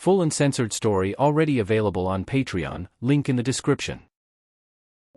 Full uncensored story already available on Patreon, link in the description.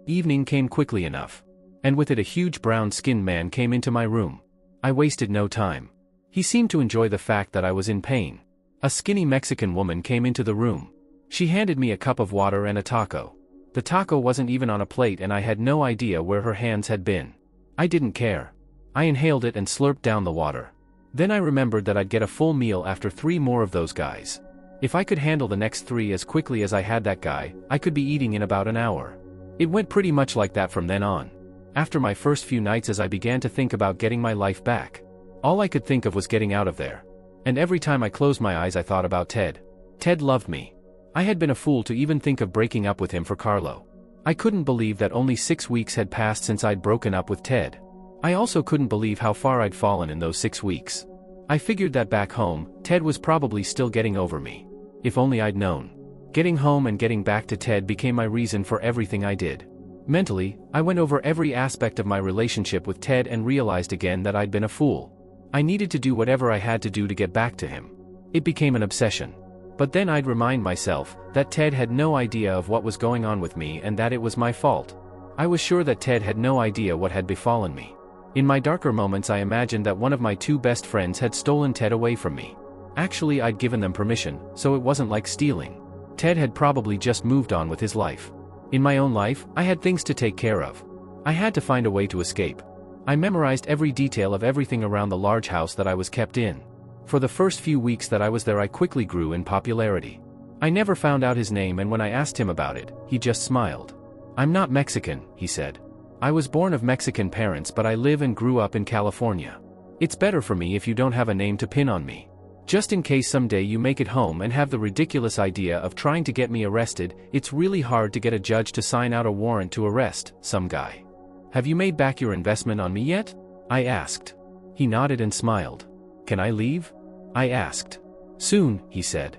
Evening came quickly enough. And with it a huge brown-skinned man came into my room. I wasted no time. He seemed to enjoy the fact that I was in pain. A skinny Mexican woman came into the room. She handed me a cup of water and a taco. The taco wasn't even on a plate and I had no idea where her hands had been. I didn't care. I inhaled it and slurped down the water. Then I remembered that I'd get a full meal after 3 more of those guys. If I could handle the next 3 as quickly as I had that guy, I could be eating in about an hour. It went pretty much like that from then on. After my first few nights, as I began to think about getting my life back, all I could think of was getting out of there. And every time I closed my eyes I thought about Ted. Ted loved me. I had been a fool to even think of breaking up with him for Carlo. I couldn't believe that only 6 weeks had passed since I'd broken up with Ted. I also couldn't believe how far I'd fallen in those 6 weeks. I figured that back home, Ted was probably still getting over me. If only I'd known. Getting home and getting back to Ted became my reason for everything I did. Mentally, I went over every aspect of my relationship with Ted and realized again that I'd been a fool. I needed to do whatever I had to do to get back to him. It became an obsession. But then I'd remind myself that Ted had no idea of what was going on with me and that it was my fault. I was sure that Ted had no idea what had befallen me. In my darker moments I imagined that one of my 2 best friends had stolen Ted away from me. Actually, I'd given them permission, so it wasn't like stealing. Ted had probably just moved on with his life. In my own life, I had things to take care of. I had to find a way to escape. I memorized every detail of everything around the large house that I was kept in. For the first few weeks that I was there I quickly grew in popularity. I never found out his name, and when I asked him about it, he just smiled. "I'm not Mexican," he said. "I was born of Mexican parents but I live and grew up in California. It's better for me if you don't have a name to pin on me. Just in case someday you make it home and have the ridiculous idea of trying to get me arrested, it's really hard to get a judge to sign out a warrant to arrest some guy. Have you made back your investment on me yet?" I asked. He nodded and smiled. "Can I leave?" I asked. "Soon," he said.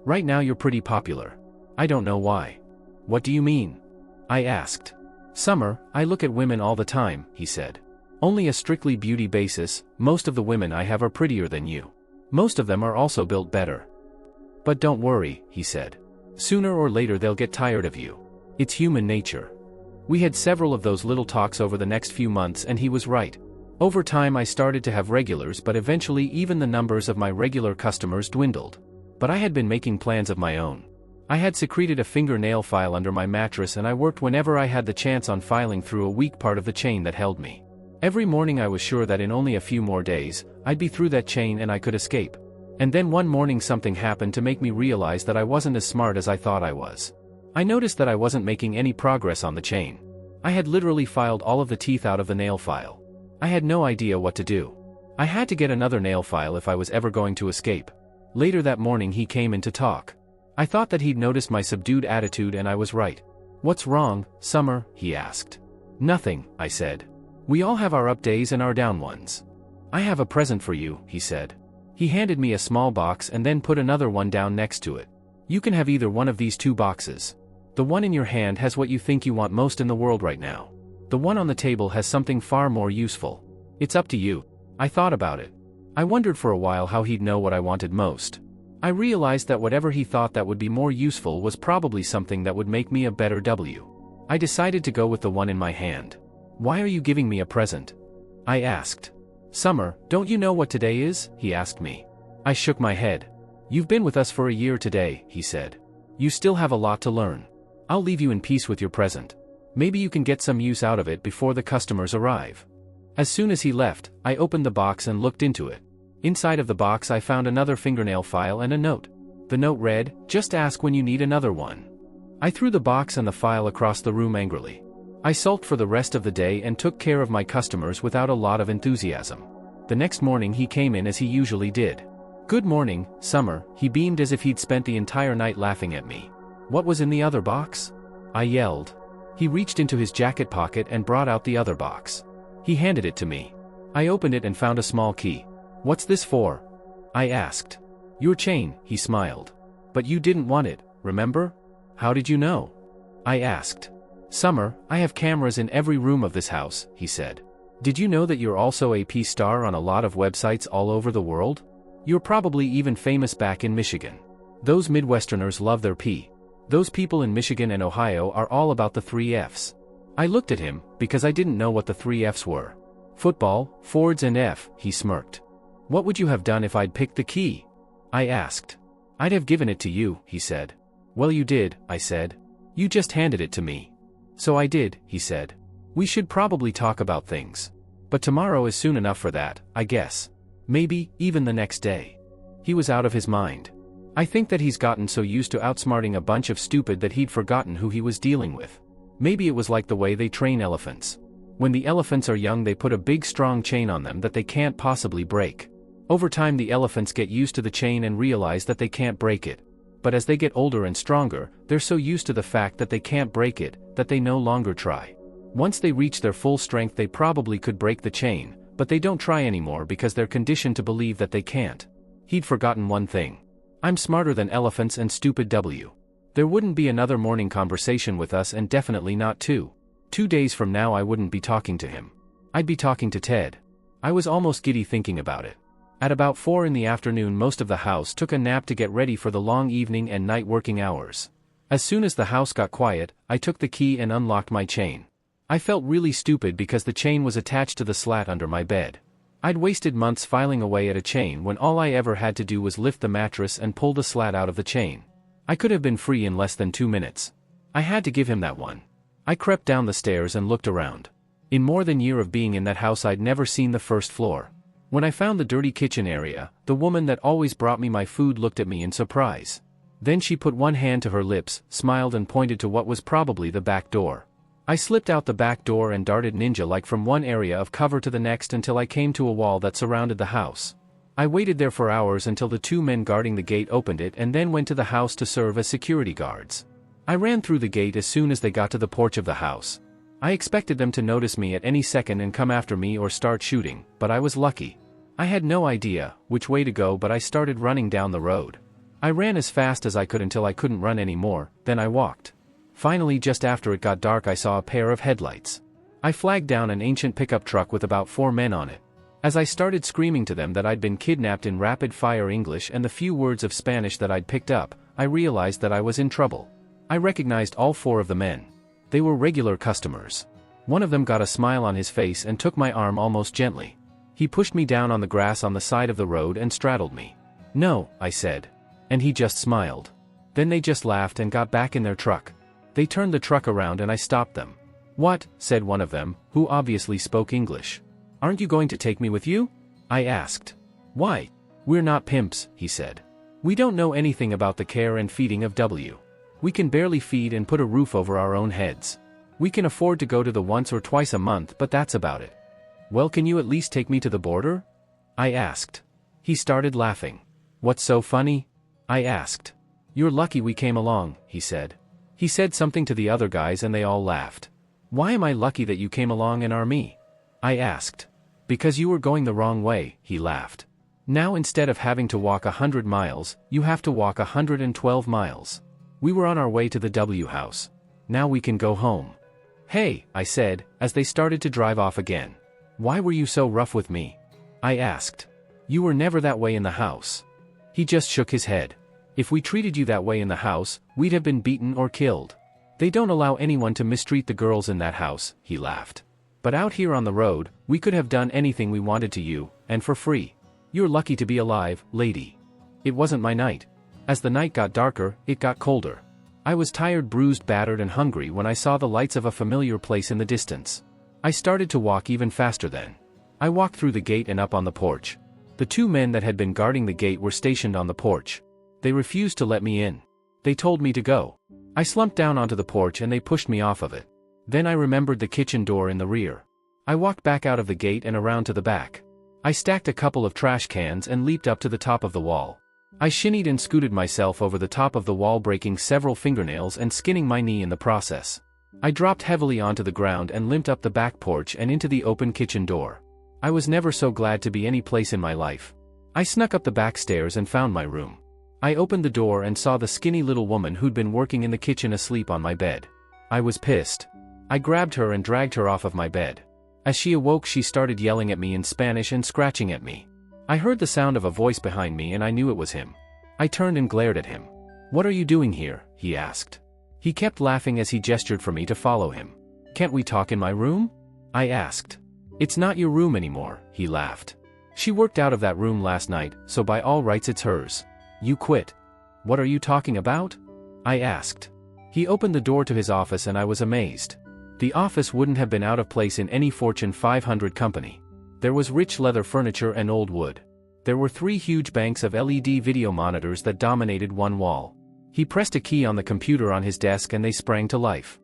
"Right now you're pretty popular. I don't know why." "What do you mean?" I asked. "Summer, I look at women all the time," he said. "Only a strictly beauty basis, most of the women I have are prettier than you. Most of them are also built better. But don't worry," he said. "Sooner or later they'll get tired of you. It's human nature." We had several of those little talks over the next few months and he was right. Over time I started to have regulars, but eventually even the numbers of my regular customers dwindled. But I had been making plans of my own. I had secreted a fingernail file under my mattress and I worked whenever I had the chance on filing through a weak part of the chain that held me. Every morning I was sure that in only a few more days, I'd be through that chain and I could escape. And then one morning something happened to make me realize that I wasn't as smart as I thought I was. I noticed that I wasn't making any progress on the chain. I had literally filed all of the teeth out of the nail file. I had no idea what to do. I had to get another nail file if I was ever going to escape. Later that morning he came in to talk. I thought that he'd noticed my subdued attitude and I was right. "What's wrong, Summer?" he asked. "Nothing," I said. "We all have our up days and our down ones." "I have a present for you," he said. He handed me a small box and then put another one down next to it. "You can have either one of these 2 boxes. The one in your hand has what you think you want most in the world right now. The one on the table has something far more useful. It's up to you." I thought about it. I wondered for a while how he'd know what I wanted most. I realized that whatever he thought that would be more useful was probably something that would make me a better W. I decided to go with the one in my hand. "Why are you giving me a present?" I asked. "Summer, don't you know what today is?" he asked me. I shook my head. "You've been with us for a year today," he said. "You still have a lot to learn. I'll leave you in peace with your present. Maybe you can get some use out of it before the customers arrive." As soon as he left, I opened the box and looked into it. Inside of the box I found another fingernail file and a note. The note read, "Just ask when you need another one." I threw the box and the file across the room angrily. I sulked for the rest of the day and took care of my customers without a lot of enthusiasm. The next morning he came in as he usually did. "Good morning, Summer," he beamed as if he'd spent the entire night laughing at me. "What was in the other box?" I yelled. He reached into his jacket pocket and brought out the other box. He handed it to me. I opened it and found a small key. "What's this for?" I asked. "Your chain," he smiled. "But you didn't want it, remember?" "How did you know?" I asked. "Summer, I have cameras in every room of this house," he said. "Did you know that you're also a P-star on a lot of websites all over the world? You're probably even famous back in Michigan. Those Midwesterners love their pee. Those people in Michigan and Ohio are all about the 3 Fs. I looked at him, because I didn't know what the 3 Fs were. Football, Fords and F, he smirked. What would you have done if I'd picked the key? I asked. I'd have given it to you, he said. Well, you did, I said. You just handed it to me. So I did, he said. We should probably talk about things. But tomorrow is soon enough for that, I guess. Maybe, even the next day. He was out of his mind. I think that he's gotten so used to outsmarting a bunch of stupid that he'd forgotten who he was dealing with. Maybe it was like the way they train elephants. When the elephants are young, they put a big strong chain on them that they can't possibly break. Over time, the elephants get used to the chain and realize that they can't break it. But as they get older and stronger, they're so used to the fact that they can't break it, that they no longer try. Once they reach their full strength, they probably could break the chain, but they don't try anymore because they're conditioned to believe that they can't. He'd forgotten one thing. I'm smarter than elephants and stupid W. There wouldn't be another morning conversation with us, and definitely not 2 days from now. I wouldn't be talking to him. I'd be talking to Ted. I was almost giddy thinking about it. At about 4 in the afternoon, most of the house took a nap to get ready for the long evening and night working hours. As soon as the house got quiet, I took the key and unlocked my chain. I felt really stupid because the chain was attached to the slat under my bed. I'd wasted months filing away at a chain when all I ever had to do was lift the mattress and pull the slat out of the chain. I could have been free in less than 2 minutes. I had to give him that one. I crept down the stairs and looked around. In more than a year of being in that house, I'd never seen the first floor. When I found the dirty kitchen area, the woman that always brought me my food looked at me in surprise. Then she put one hand to her lips, smiled and pointed to what was probably the back door. I slipped out the back door and darted ninja-like from one area of cover to the next until I came to a wall that surrounded the house. I waited there for hours until the 2 men guarding the gate opened it, and then went to the house to serve as security guards. I ran through the gate as soon as they got to the porch of the house. I expected them to notice me at any second and come after me or start shooting, but I was lucky. I had no idea which way to go, but I started running down the road. I ran as fast as I could until I couldn't run anymore, then I walked. Finally, just after it got dark, I saw a pair of headlights. I flagged down an ancient pickup truck with about 4 men on it. As I started screaming to them that I'd been kidnapped in rapid-fire English and the few words of Spanish that I'd picked up, I realized that I was in trouble. I recognized all 4 of the men. They were regular customers. One of them got a smile on his face and took my arm almost gently. He pushed me down on the grass on the side of the road and straddled me. "No," I said. And he just smiled. Then they just laughed and got back in their truck. They turned the truck around and I stopped them. "What?" said one of them, who obviously spoke English. "Aren't you going to take me with you?" I asked. "Why?" "We're not pimps," he said. "We don't know anything about the care and feeding of W. We can barely feed and put a roof over our own heads. We can afford to go to the once or twice a month, but that's about it." "Well, can you at least take me to the border?" I asked. He started laughing. "What's so funny?" I asked. "You're lucky we came along," he said. He said something to the other guys and they all laughed. "Why am I lucky that you came along and are me?" I asked. "Because you were going the wrong way," he laughed. "Now instead of having to walk 100 miles, you have to walk 112 miles. We were on our way to the W house. Now we can go home." "Hey," I said, as they started to drive off again. "Why were you so rough with me?" I asked. "You were never that way in the house." He just shook his head. "If we treated you that way in the house, we'd have been beaten or killed. They don't allow anyone to mistreat the girls in that house," he laughed. "But out here on the road, we could have done anything we wanted to you, and for free. You're lucky to be alive, lady." It wasn't my night. As the night got darker, it got colder. I was tired, bruised, battered, and hungry when I saw the lights of a familiar place in the distance. I started to walk even faster then. I walked through the gate and up on the porch. The 2 men that had been guarding the gate were stationed on the porch. They refused to let me in. They told me to go. I slumped down onto the porch and they pushed me off of it. Then I remembered the kitchen door in the rear. I walked back out of the gate and around to the back. I stacked a couple of trash cans and leaped up to the top of the wall. I shinnied and scooted myself over the top of the wall, breaking several fingernails and skinning my knee in the process. I dropped heavily onto the ground and limped up the back porch and into the open kitchen door. I was never so glad to be any place in my life. I snuck up the back stairs and found my room. I opened the door and saw the skinny little woman who'd been working in the kitchen asleep on my bed. I was pissed. I grabbed her and dragged her off of my bed. As she awoke, she started yelling at me in Spanish and scratching at me. I heard the sound of a voice behind me and I knew it was him. I turned and glared at him. "What are you doing here?" he asked. He kept laughing as he gestured for me to follow him. "Can't we talk in my room?" I asked. "It's not your room anymore," he laughed. "She worked out of that room last night, so by all rights it's hers. You quit." "What are you talking about?" I asked. He opened the door to his office and I was amazed. The office wouldn't have been out of place in any Fortune 500 company. There was rich leather furniture and old wood. There were 3 huge banks of LED video monitors that dominated one wall. He pressed a key on the computer on his desk and they sprang to life.